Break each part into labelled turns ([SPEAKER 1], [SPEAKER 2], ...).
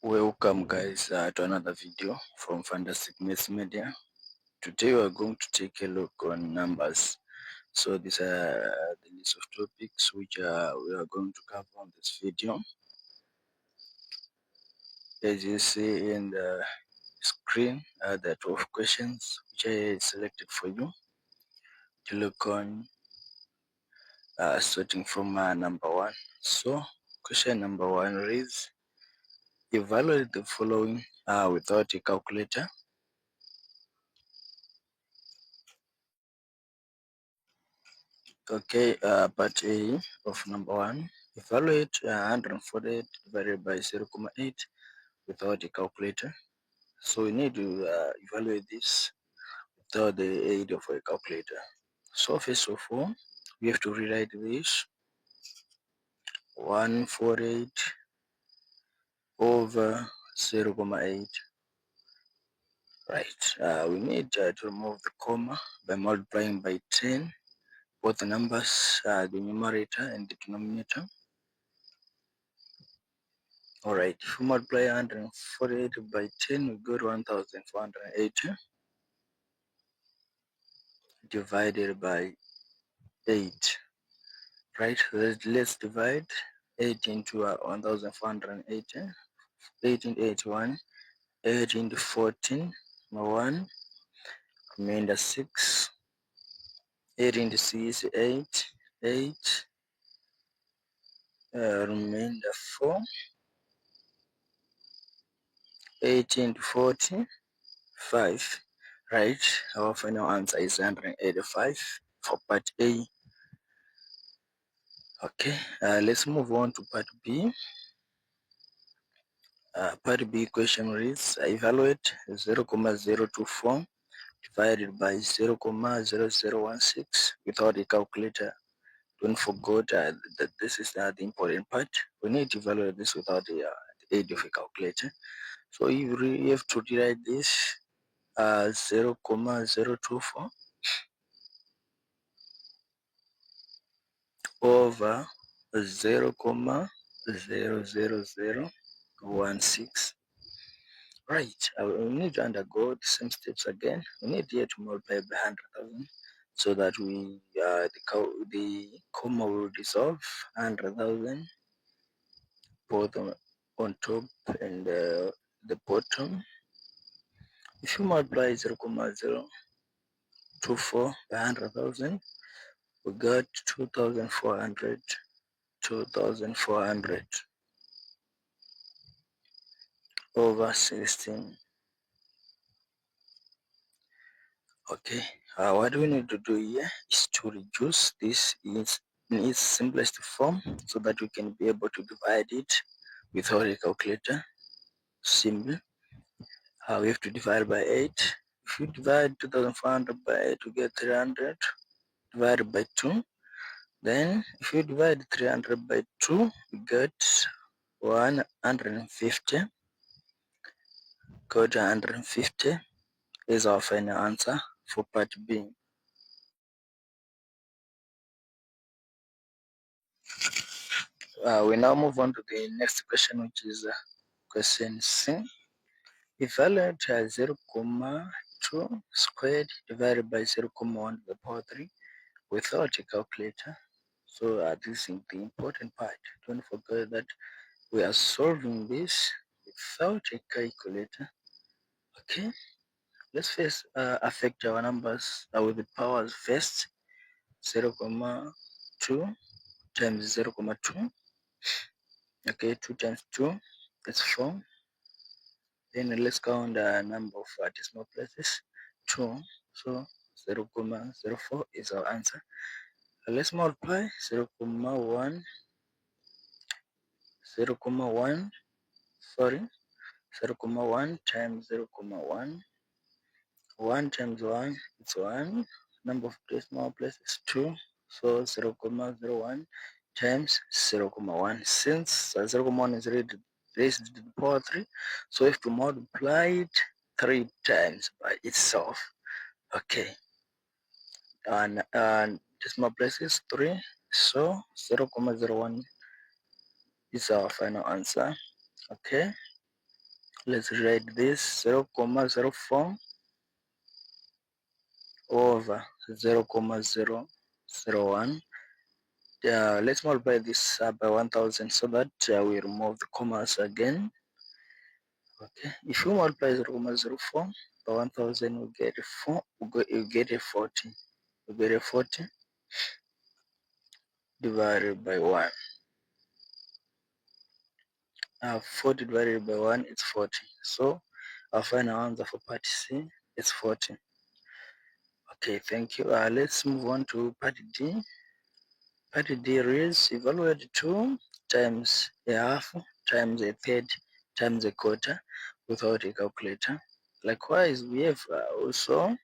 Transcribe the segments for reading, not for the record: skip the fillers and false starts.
[SPEAKER 1] Welcome guys to another video from Fantastic Maths Media. Today we are going to take a look on numbers. So these are the list of topics which we are going to cover on this video. As you see in the screen, there are 12 questions which I selected for you to look on, starting from number 1. So question number 1 reads, evaluate the following without a calculator. Okay, part A of number 1. Evaluate 148 divided by 0.8 without a calculator. So we need to evaluate this without the aid of a calculator. So first of all, we have to rewrite this 148 over 0.8. Right, we need to remove the comma by multiplying by 10 both the numbers, the numerator and the denominator. Alright, if we multiply 148 by 10, we got 1480 divided by 8. Right, let's divide 8 into 1480, 8 into 81, 8 into 14, 1, remainder 6, 8 into 6 is 8, 8, remainder 4, 8 into 40, 5. Right, our final answer is 185 for part A. Okay, let's move on to part B. Part B question reads, evaluate 0.024 divided by 0.0016 without a calculator. Don't forget that this is the important part. We need to evaluate this without the aid of a calculator. So you really have to rewrite this 0.024 over 0.00016. Right, we need to undergo the same steps again. We need here to multiply by 100,000 so that the comma will dissolve 100,000 both on top and the bottom. If you multiply 0.024 by 100,000, we got 2,400, 2,400 over 16. Okay, what we need to do here is to reduce this in its simplest form so that we can be able to divide it without a calculator. Simple. We have to divide by 8. If you divide 2,400 by 8, we get 300 divided by 2. Then if you divide 300 by 2, we get 150. Got 150 is our final answer for part B. We now move on to the next question, which is question C. Evaluate 0.2 squared divided by 0.1 to the power 3 without a calculator. So this is the important part. Don't forget that we are solving this without a calculator. Okay, let's first affect our numbers with the powers first. 0.2 times 0.2. Okay, 2 times 2, that's 4. Then let's count the number of decimal places, 2. So 0.04 is our answer. Let's multiply 0.1, 0.1, sorry, 0.1 times 0.1. 1 times 1 is 1. Number of decimal places 2. So 0.01 times 0.1. Since 0.1 is raised to the power 3, so we have to multiply it 3 times by itself. Okay. And decimal place is 3. So 0.01 is our final answer. Okay. Let's write this 0,04 over 0,001. Let's multiply this by 1000 so that we remove the commas again. Okay, if you multiply 0,04 by 1000, we get a 4, we get a 40. We get a 40 divided by 1. 40 divided by 1 is 40. So our final answer for part C is 40. Okay, thank you. Let's move on to part D. Part D reads evaluate 2 times a half times a third times a quarter without a calculator. Likewise, we have also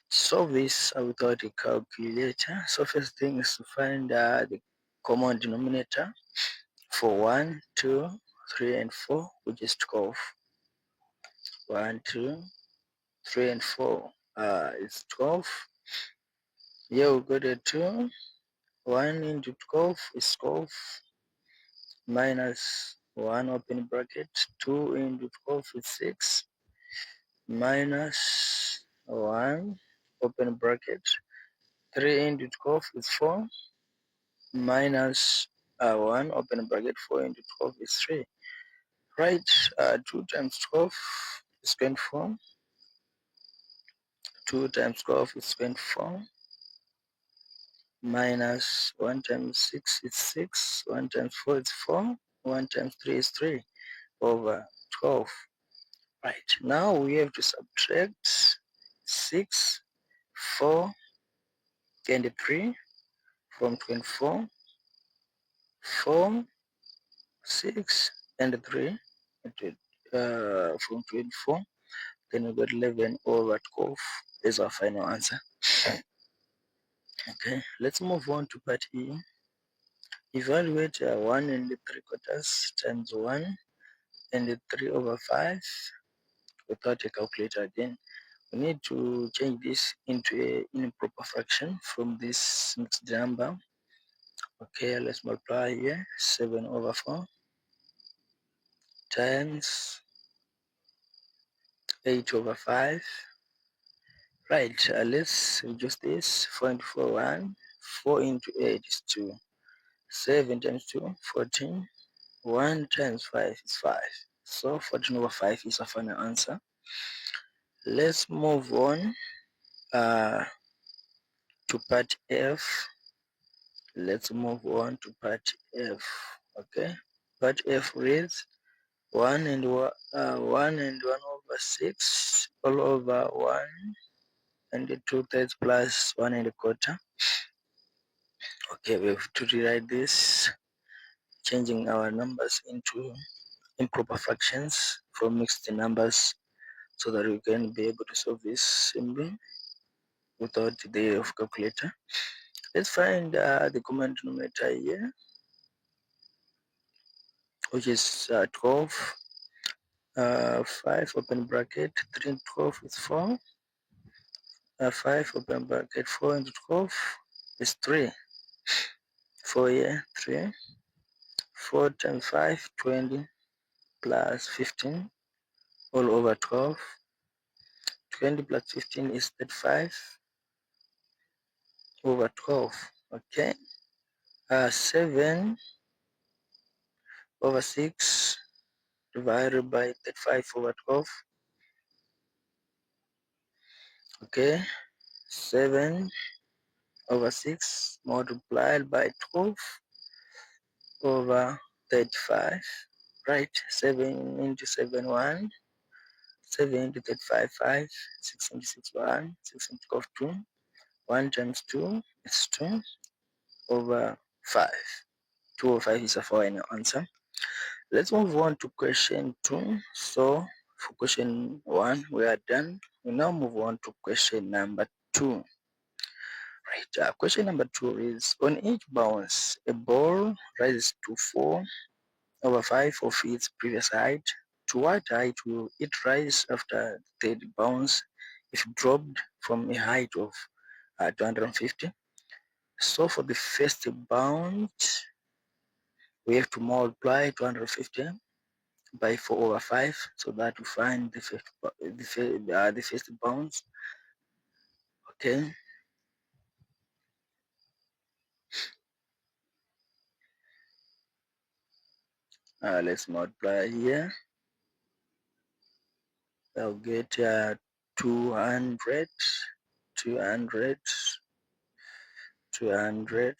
[SPEAKER 1] solve this without a calculator. So first thing is to find the common denominator for 1, 2, 3, and 4, which is 12. 1, 2, 3, and 4 is 12. Here we got a 2. 1 into 12 is 12 minus 1 open bracket. 2 into 12 is 6 minus 1 open bracket. 3 into 12 is 4 minus 1 open bracket. 4 into 12 is 3. Right, 2 times 12 is 24. 2 times 12 is 24 minus 1 times 6 is 6, 1 times 4 is 4, 1 times 3 is 3 over 12. Right, now we have to subtract 6, 4, and 3 from 24, 4, 6, and 3 from 24. Then we got 11 over 12 is our final answer. Okay, let's move on to part E. Evaluate 1 and 3/4 times 1 and 3 over 5 without a calculator again. We need to change this into an improper fraction from this mixed number. Okay, let's multiply here. 7 over 4 times 8 over 5. Right, let's reduce this. 4 into 4, 1. 4 into 8 is 2. 7 times 2, 14. 1 times 5 is 5. So 14 over 5 is our final answer. Let's move on to part F. Let's move on to part F. Okay, part F reads 1 and 1 over 6 all over 1 and 2/3 plus 1 and a quarter. Okay, we have to rewrite this, changing our numbers into improper fractions from mixed numbers so that we can be able to solve this simply without the help of calculator. Let's find the common denominator here, which is 12. 5 open bracket, 3 into 12 is 4. 5 open bracket, 4 into 12 is 3. 4 here, 3. 4 times 5, 20 plus 15 all over 12. 20 plus 15 is 35 over 12. Okay. 7 over 6 divided by 35 over 12. Okay. 7 over 6 multiplied by 12 over 35. Right, 7 into 7, 1. 7 into 35, 5. 6 into 6, 1. 6 into 12, 2. 1 times 2 is 2 over 5. 2 over 5 is a final answer. Let's move on to question 2. So for question 1, we are done. We now move on to question number 2. Right, question number 2 is on each bounce, a ball rises to 4 over 5 of its previous height. To what height will it rise after the third bounce if dropped from a height of 250? So for the first bounce, we have to multiply 250 by 4/5, so that we find the first bounds. Okay, let's multiply here. I'll get 200, 200, 200.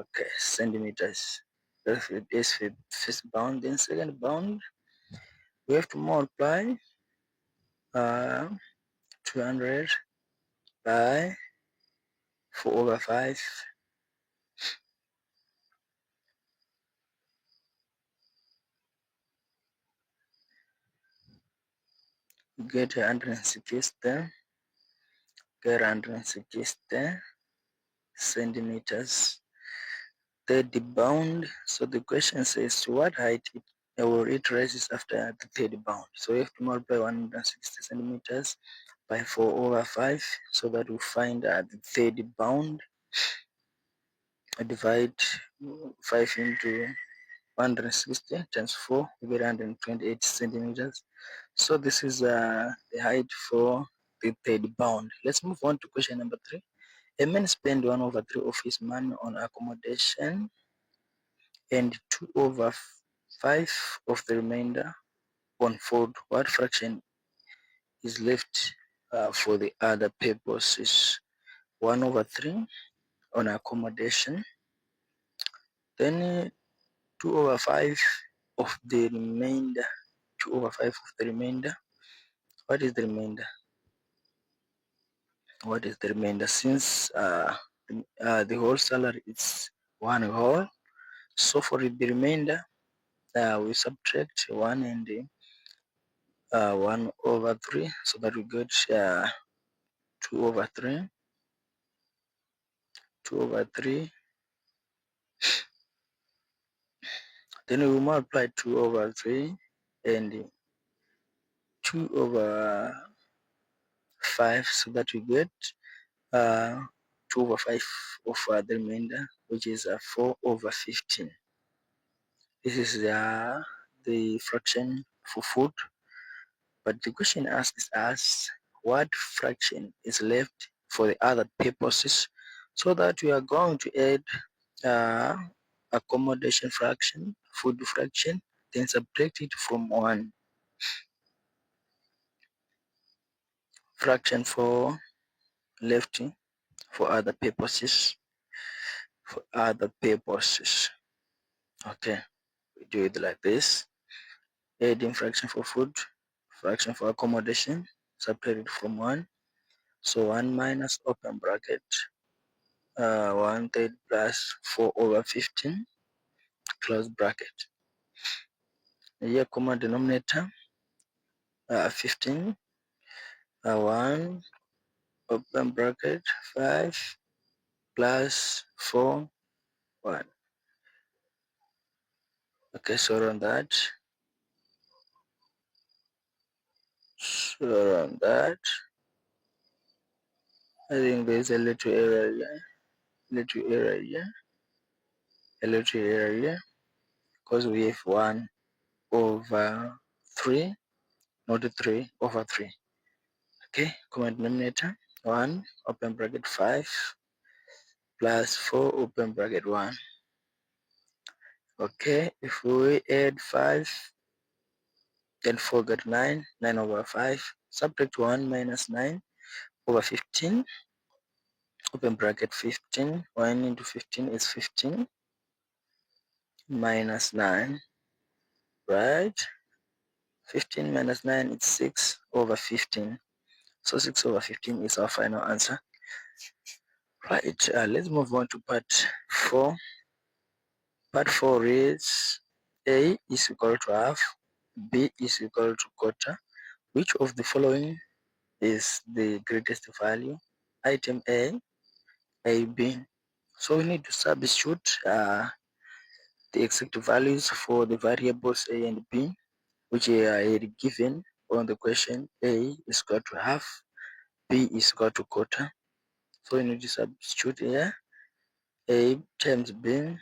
[SPEAKER 1] Okay, centimeters. That's the first bound. Then second bound, we have to multiply 200 by 4/5. Get 160, get 160 centimeters. Third bound. So the question says to what height it rises after the third bound. So we have to multiply 160 centimeters by 4/5, so that we find the third bound. I divide 5 into 160 times 4, we get 128 centimeters. So this is the height for the third bound. Let's move on to question number 3. A man spent 1/3 of his money on accommodation and 2/5 of the remainder on food. What fraction is left for the other purposes? 1/3 on accommodation, then 2/5 of the remainder. 2/5 of the remainder. What is the remainder? What is the remainder? Since the whole salary is one whole, so for the remainder, we subtract 1 and 1/3, so that we get 2/3. 2/3. Then we multiply 2/3 and 2/5, so that we get uh, 2/5 of the remainder, which is 4/15. This is the fraction for food. But the question asks us what fraction is left for the other purposes, so that we are going to add uh, accommodation fraction, food fraction, then subtract it from 1. Fraction for left for other purposes. For other purposes. Okay, we do it like this. Adding fraction for food, fraction for accommodation, subtract it from 1. So 1 minus open bracket 1/3 plus 4/15 close bracket. Here common denominator 15, 1 open bracket 5 plus 4 1. Okay, so run that. So run that. I think there's a little error here. Little error here. A little error here. Because we have 1/3, not 3/3. Okay, common denominator 1 open bracket 5 plus 4 open bracket 1. Okay, if we add 5, then 4 get 9, 9/5. Subtract 1 minus 9/15. Open bracket 15. 1 into 15 is 15 minus 9, right? 15 minus 9 is 6/15. So 6/15 is our final answer. Right, let's move on to part 4. Part 4 reads A is equal to half, B is equal to quarter. Which of the following is the greatest value? Item A, B. So we need to substitute the exact values for the variables A and B, which are given on the question. A is equal to half, B is equal to quarter. So we need to substitute here. A times B,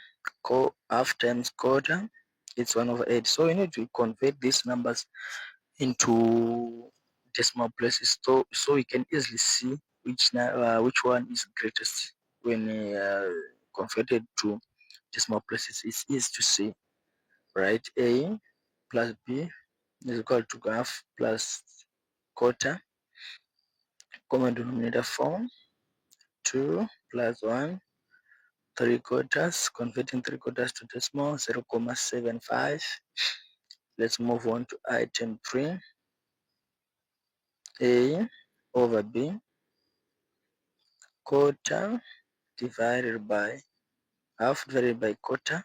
[SPEAKER 1] half times quarter. it's 1 over 8. So we need to convert these numbers into decimal places, so we can easily see which one is greatest when converted to decimal places. It's easy to see, right? A plus B is equal to half plus quarter, common denominator form, 2 plus 1, 3 quarters, converting 3 quarters to decimal, 0.75. Let's move on to item 3. A over B, quarter divided by half divided by quarter,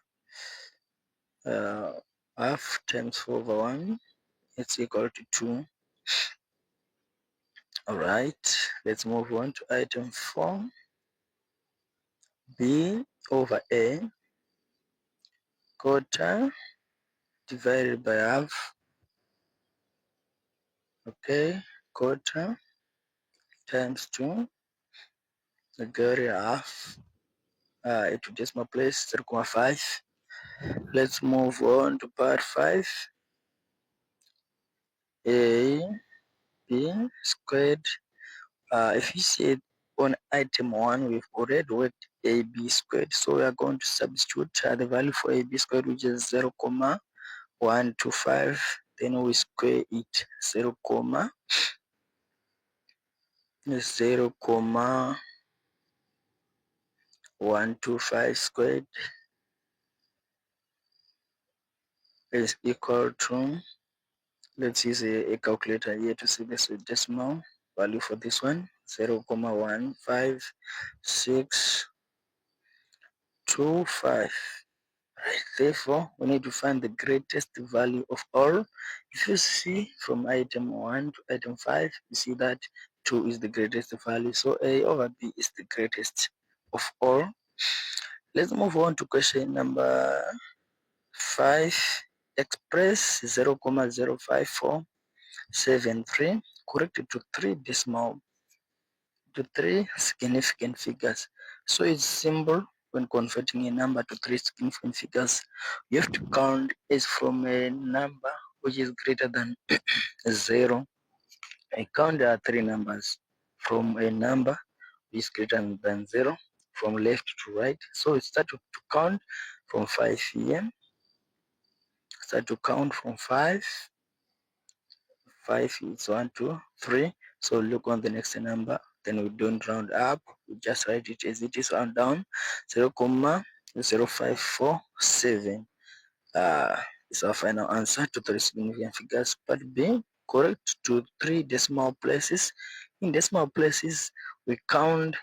[SPEAKER 1] uh, half times 4 over 1, it's equal to 2. All right, let's move on to item 4. B over A, quarter divided by half, okay, quarter times 2, got half into decimal place, 0.5. Let's move on to part 5. A, B squared. If you see it on item 1, we've already worked AB squared. So we are going to substitute the value for AB squared, which is 0.125. Then we square it, 0.125 squared is equal to, let's use a calculator here to see this decimal value for this one, 0.15625. Therefore, we need to find the greatest value of all. If you see from item 1 to item 5, you see that 2 is the greatest value. So A over B is the greatest of all. Let's move on to question number 5. Express 0.05473 corrected to 3 significant figures. So it's simple. When converting a number to 3 significant figures, you have to count as from a number which is greater than 0. I count there are 3 numbers from a number which is greater than 0, from left to right. So it start to count from 5 here. Start to count from 5. 5 is 1, 2, 3. So look on the next number. Then we don't round up. We just write it as it is, round down. 0.0547 is our final answer to 3 significant figures. Part B, correct to 3 decimal places. In decimal places, we count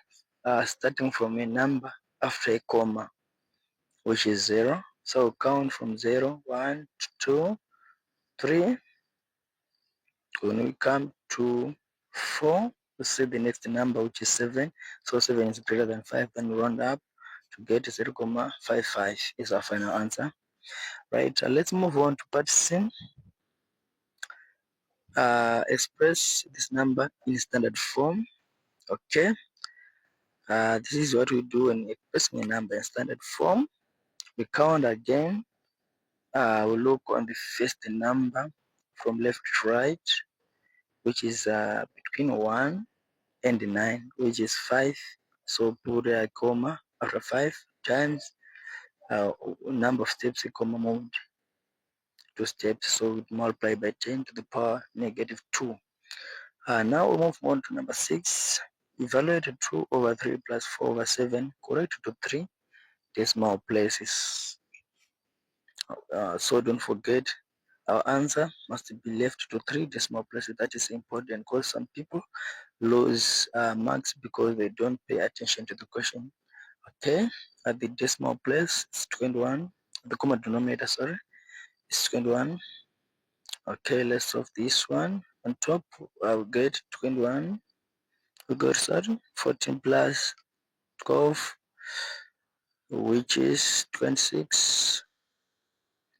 [SPEAKER 1] starting from a number after a comma, which is 0. So count from 0, 1, 2, 3. When we come to 4, we see the next number, which is 7. So 7 is greater than 5, then we round up to get 0.55 is our final answer. Right, let's move on to part C. Express this number in standard form. Okay, this is what we do when expressing a number in standard form. We count again. We look on the first number from left to right, which is between 1 and 9, which is 5. So put a comma after 5 times number of steps, a comma moved 2 steps. So we multiply by 10 to the power negative 2. Now we move on to number 6. Evaluate 2 over 3 plus 4 over 7, correct to 3 decimal places. So don't forget, our answer must be left to 3 decimal places. That is important because some people lose marks because they don't pay attention to the question. Okay, at the decimal place, it's 21. The common denominator, sorry, is 21. Okay, let's solve this one. On top, I'll get 21. We got, sorry, 14 plus 12, which is 26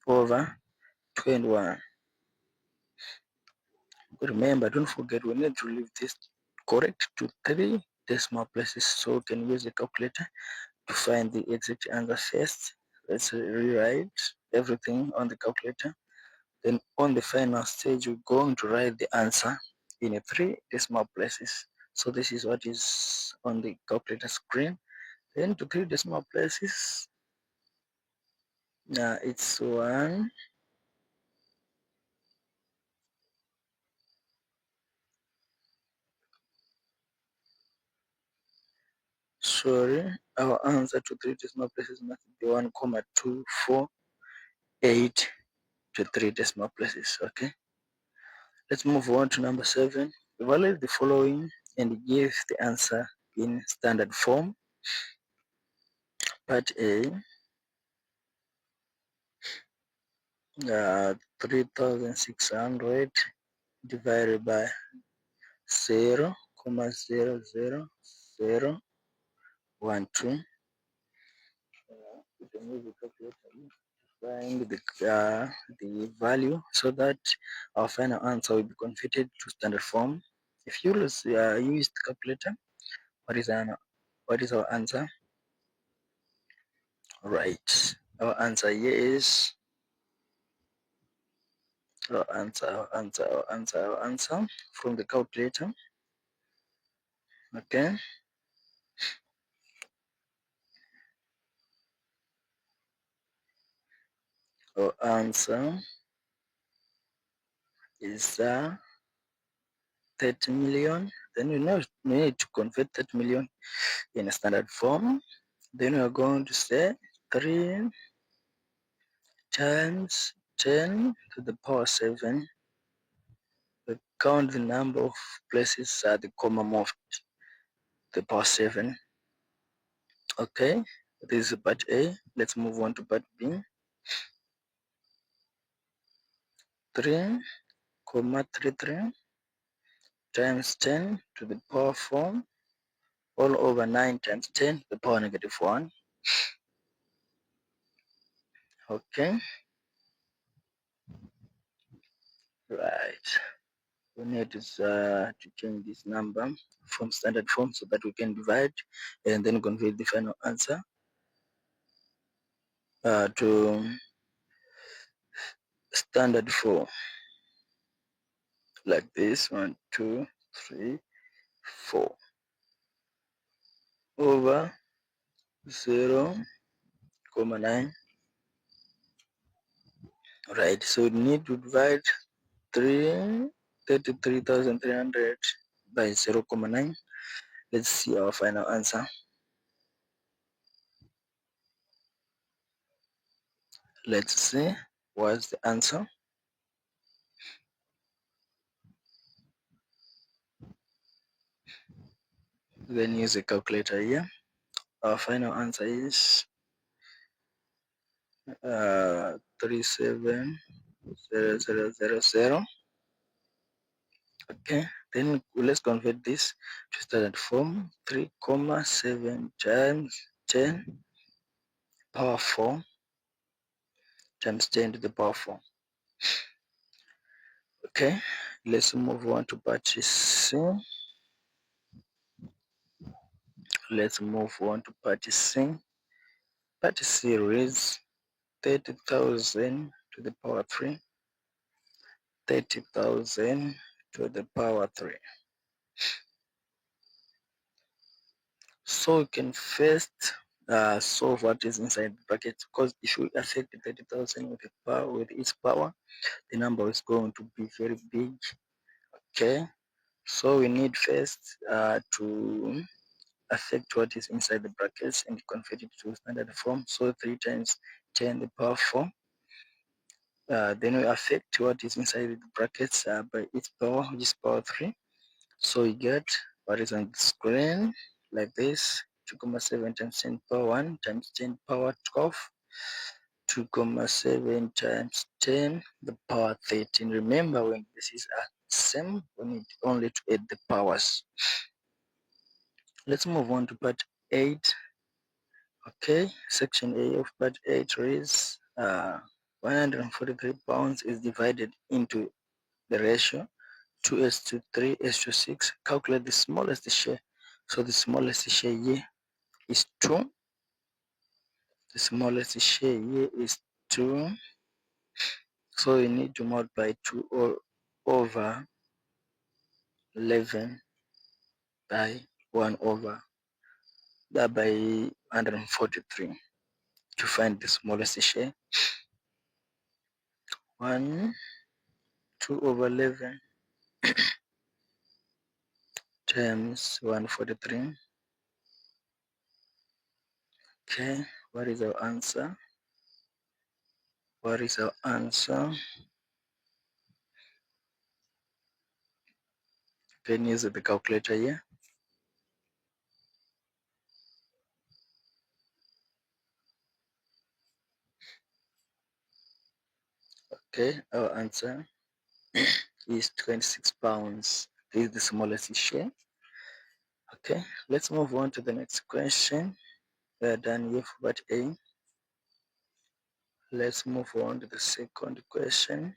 [SPEAKER 1] over 21. But remember, don't forget, we need to leave this correct to 3 decimal places, so we can use the calculator to find the exact answer first. Let's rewrite everything on the calculator. Then on the final stage, we're going to write the answer in 3 decimal places. So this is what is on the calculator screen. Then to 3 decimal places, it's 1. Sorry, our answer to 3 decimal places must be 1,248 to 3 decimal places. Okay. Let's move on to number 7. Evaluate the following and give the answer in standard form. Part A, 3,600 divided by 0,00012. You can use the calculator to find the value so that our final answer will be converted to standard form. If you use the calculator, what is our answer? Right. Our answer here is our answer from the calculator. Okay. Our answer is 30 million. Then we need to convert 30 million in a standard form. Then we are going to say 3 times 10 to the power 7. We count the number of places at the comma moved, the power 7. Okay, this is part A. Let's move on to part B. 3,33 times 10 to the power 4 all over 9 times 10 to the power -1. Okay, right. We need to change this number from standard form so that we can divide and then convert the final answer to standard form, like this: 1, 2, 3, 4 over 0,9. Right, so we need to divide 33,300 by 0,9. Let's see our final answer. Let's see what's the answer. Then use a calculator here. Our final answer is 37,000. Okay, then let's convert this to standard form. 3,7 times 10 power 4 times 10 to the power 4. Okay, let's move on to part C. Let's move on to part C. Part C reads 30,000 to the power 3. 30,000 to the power 3. So you can first solve what is inside the bracket, because if you affect 30,000 with its power, the number is going to be very big. Okay, so we need first to affect what is inside the brackets and convert it to standard form. So 3 times 10 to the power 4. Then we affect what is inside the brackets by its power, which is power 3. So you get what is on the screen, like this: 2,7 times 10 power 1 times 10 power 12. 2,7 times 10 the power 13. Remember, when this is a same, we need only to add the powers. Let's move on to part 8. Okay, section A of part 8 reads 143 pounds is divided into the ratio 2s to 3s to 6. Calculate the smallest share. So the smallest share here is 2. The smallest share here is 2. So you need to multiply 2 over 11 by 1 over that by 143 to find the smallest share. 2 over 11 times 143. Okay, what is our answer? What is our answer? Can use the calculator here. Okay, our answer is 26 pounds. This is the smallest share. Okay, let's move on to the next question. We are done with part A. Let's move on to the second question.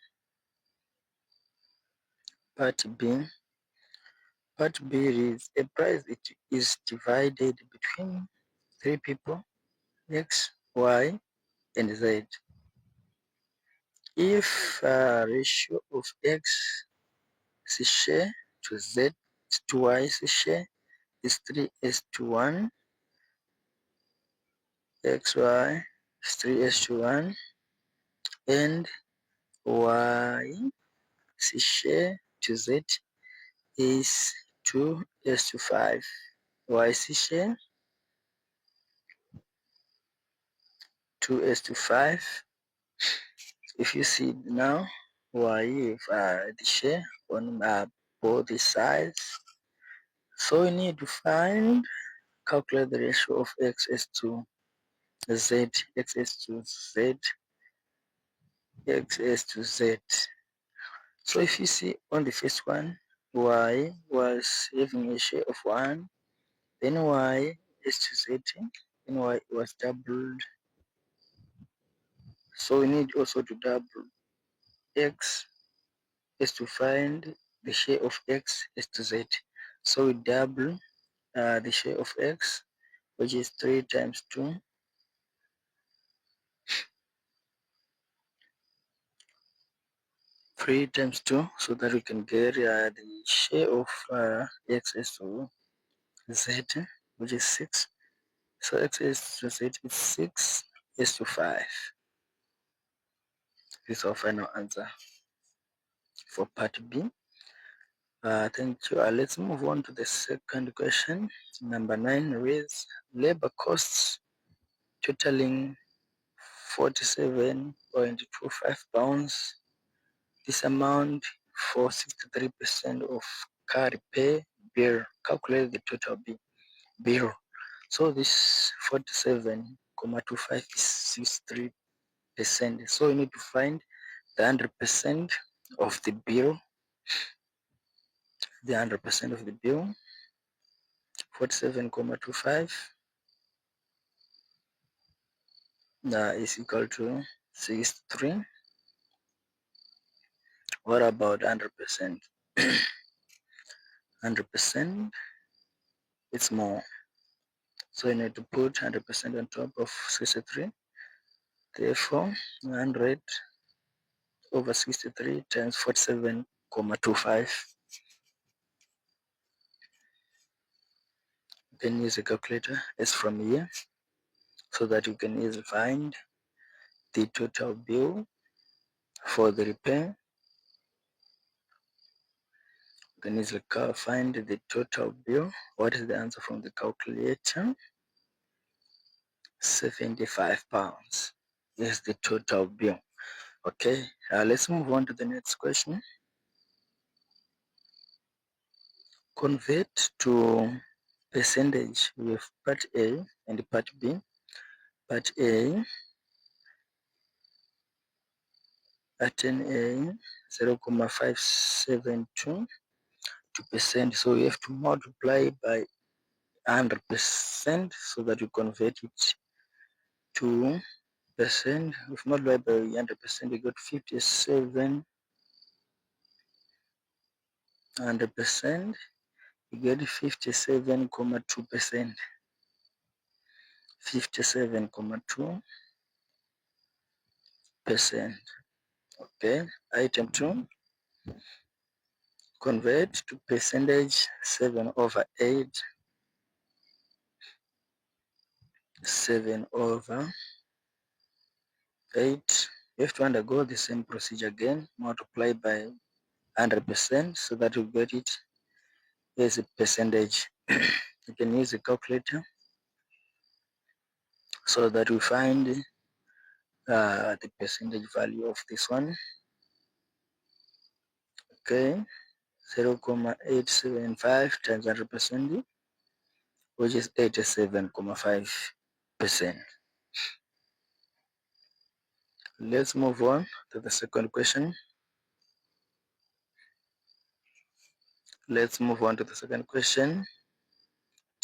[SPEAKER 1] Part B. Part B is a prize. It is divided between 3 people, X, Y, and Z. If ratio of X share to Z to Y share is 3:1, XY is 3:1, and Y share to Z is 2:5. Y share 2:5. If you see now, Y if the share on both sides. So we need to calculate the ratio of X to Z, X to Z, X to Z. So if you see on the first one, Y was having a share of 1, then Y is to Z, then Y was doubled. So we need also to double X is to find the share of X is to Z. So we double the share of X, which is 3 times 2. 3 times 2, so that we can get the share of X is to Z, which is 6. So X is to Z is 6 is to 5. This is our final answer for part B. Thank you. Let's move on to the second question. Number 9 reads labor costs totaling 47.25 pounds. This amount for 63% of car repair bill. Calculate the total bill. So this 47.25 is 63%. So you need to find the 100% of the bill. The 100% of the bill. 47.25 is equal to 63. What about 100%? 100% it's more. So you need to put 100% on top of 63. Therefore, 100 over 63 times 47.25. Then use a calculator as from here so that you can easily find the total bill for the repair. You can easily find the total bill. What is the answer from the calculator? 75 pounds is the total bill. Okay, let's move on to the next question. Convert to percentage with part A and part B. Part A, at 10A, 0.572 2%. So you have to multiply by 100% so that you convert it to percent. If multiply by 100%, you got 57. 100%, you get 57.2%. 57.2 Okay, item 2, convert to percentage 7 over 8, 7 over 8. You have to undergo the same procedure again, multiply by 100% so that you get it as a percentage. You can use a calculator so that we find the percentage value of this one. Okay, 0.875 times 100%, which is 87.5%. Let's move on to the second question. Let's move on to the second question.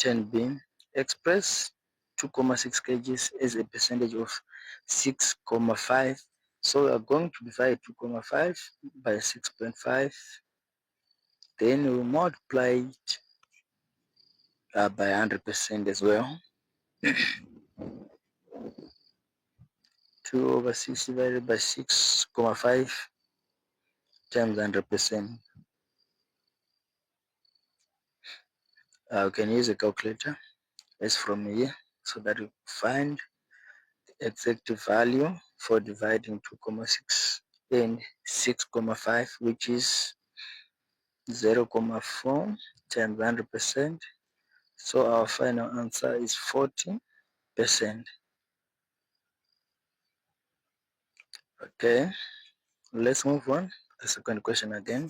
[SPEAKER 1] 10b. Express 2.6 kgs as a percentage of 6.5. So we are going to divide 2.5 by 6.5. Then we multiply it by 100% as well. 2 over 6 divided by 6.5 times 100%. We can use a calculator as from here so that we find the exact value for dividing 2.6 and 6.5, which is 0.4 times 100%. So our final answer is 40%. Okay, let's move on to the second question again.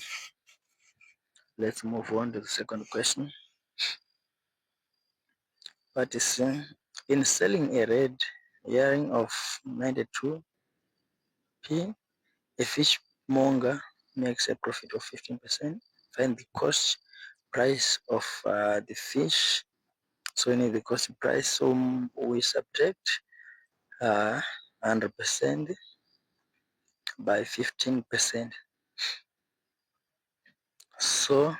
[SPEAKER 1] Let's move on to the second question. What is in selling a red earring of 92p, a fishmonger makes a profit of 15%. Find the cost price of the fish. So we need the cost price. So we subtract 100% by 15%. So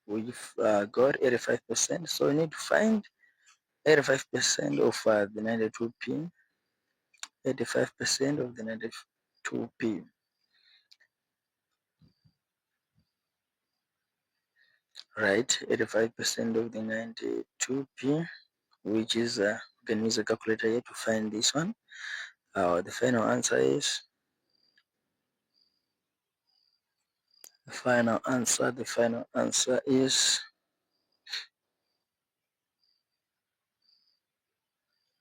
[SPEAKER 1] we've got 85%. So we need to find 85% of the 92p. 85% of the 92p. Right, 85% of the 92p, which is you can use a calculator here to find this one. The final answer is the final answer is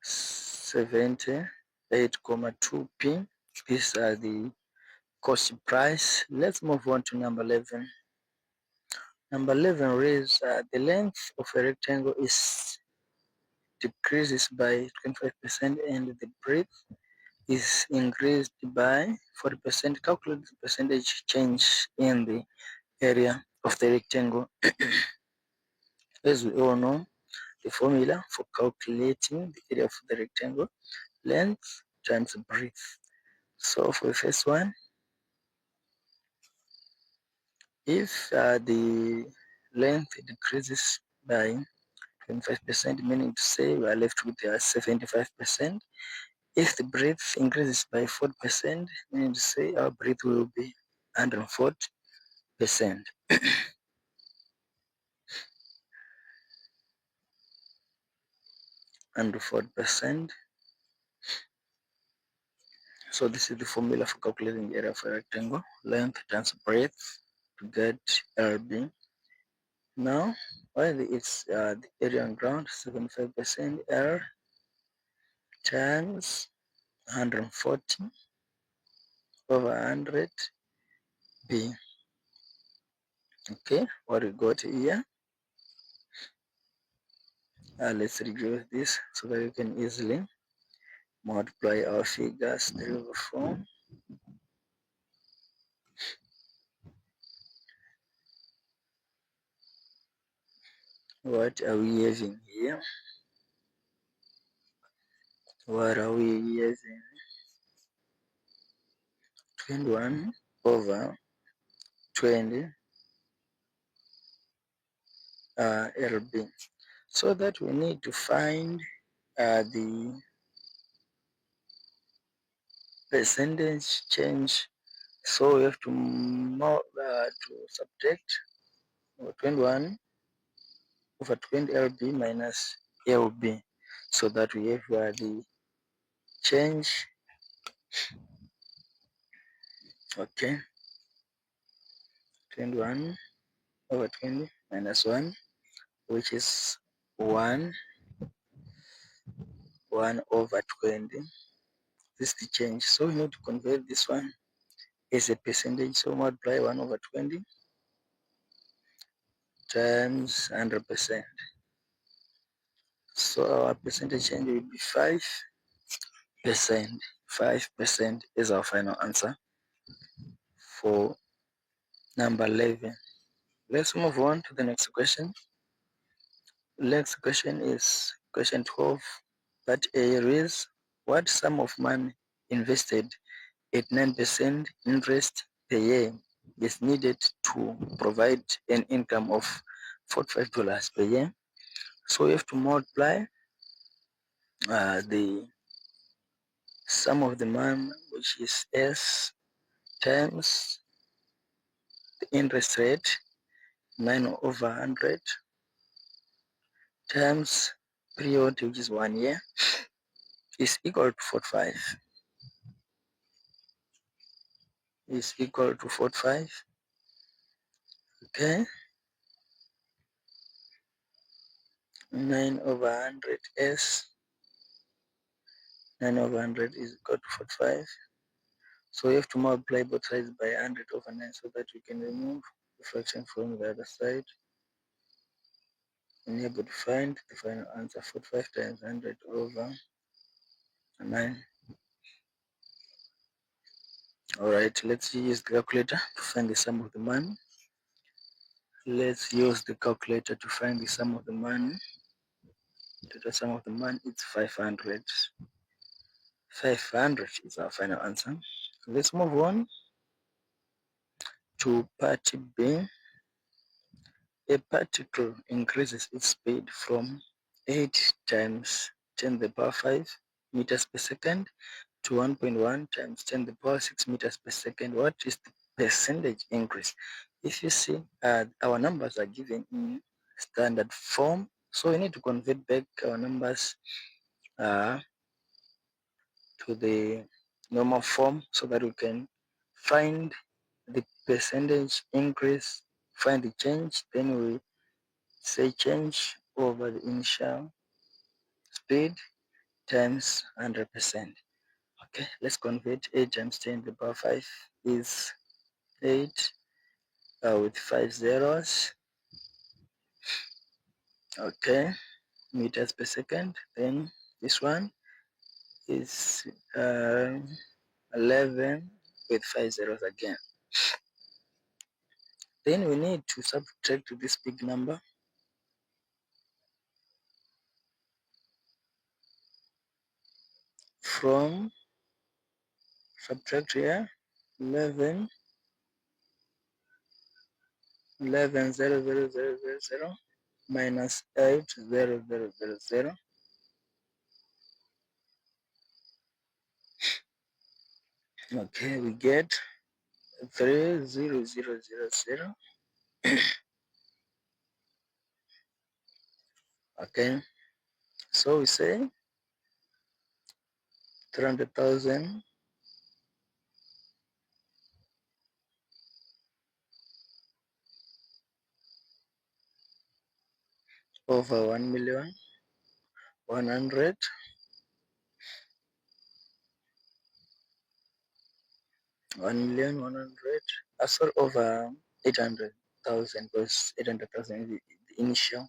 [SPEAKER 1] 78.2p. These are the cost price. Let's move on to number 11. Number 11 reads the length of a rectangle is decreases by 25% and the breadth is increased by 40%. Calculate the percentage change in the area of the rectangle. As we all know, the formula for calculating the area of the rectangle, length times breadth. So for the first one, if the length decreases by 25%, meaning to say we are left with 75%. If the breadth increases by 40%, meaning to say our breadth will be 140%. And 40%. So this is the formula for calculating the area of a rectangle. Length times breadth to get LB. Now, while it's the area on ground, 75% L times 140 over 100 B. Okay, what we got here. Let's reduce this so that we can easily multiply our figures 3 over 4. What are we using here? What are we using? 21 over 20 LB. So that we need to find the percentage change. So we have to subtract 21 over 20 LB minus LB, so that we have the change. Okay, 21 over 20 minus 1, which is 1 over 20. This is the change. So we need to convert this one as a percentage. So multiply 1 over 20 times 100%. So our percentage change will be 5%. 5% is our final answer for number 11. Let's move on to the next question. Next question is question 12. Part A reads, what sum of money invested at 9% interest per year is needed to provide an income of $45 per year? So we have to multiply the sum of the money, which is S, times the interest rate, 9 over 100, times period, which is 1 year, is equal to 45. Is equal to 45. Okay, 9 over 100 S, 9 over 100 is equal to 45. So we have to multiply both sides by 100 over 9 so that we can remove the fraction from the other side and able to find the final answer. 45 times 100 over 9. Alright, let's use the calculator to find the sum of the money. Let's use the calculator to find the sum of the money. The sum of the money is 500. 500 is our final answer. Let's move on to part B. A particle increases its speed from 8 times 10 to the power 5 meters per second to 1.1 times 10 to the power 6 meters per second. What is the percentage increase? If you see, our numbers are given in standard form, so we need to convert back our numbers to the normal form so that we can find the percentage increase, find the change, then we say change over the initial speed times 100%. Okay, let's convert 8 times 10 to the power 5 is 8 with 5 zeros. Okay, meters per second. Then this one is 11 with 5 zeros again. Then we need to subtract this big number from, subtract here, 11 0 0 0 0 0 minus 8 0 0 0 0. Okay, we get 3 0 0 0 0. Okay, so we say 300,000 over 1,100,000 1,100,000, sorry, over 800,000, because 800,000 is the initial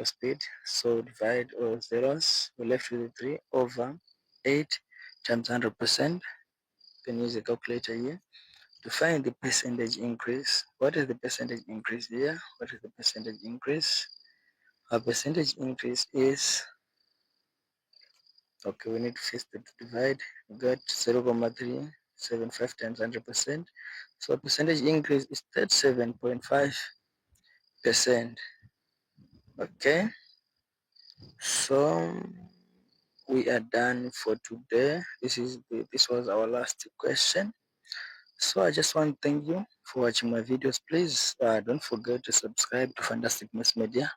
[SPEAKER 1] speed. So divide all zeros, we're left with 3 over 8 times 100%. You can use a calculator here to find the percentage increase. What is the percentage increase here? What is the percentage increase? Our percentage increase is, okay, we need to first divide. We got 0.375 times 100%. So percentage increase is 37.5%. Okay, so we are done for today. This was our last question. So I just want to thank you for watching my videos. Please don't forget to subscribe to Fantastic Mass Media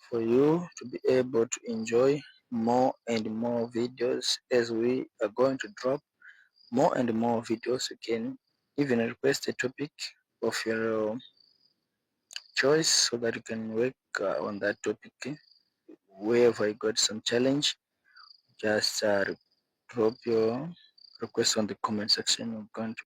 [SPEAKER 1] for you to be able to enjoy more and more videos as we are going to drop more and more videos. You can even request a topic of your choice so that you can work on that topic. Wherever I got some challenge, just drop your request on the comment section. I'm going to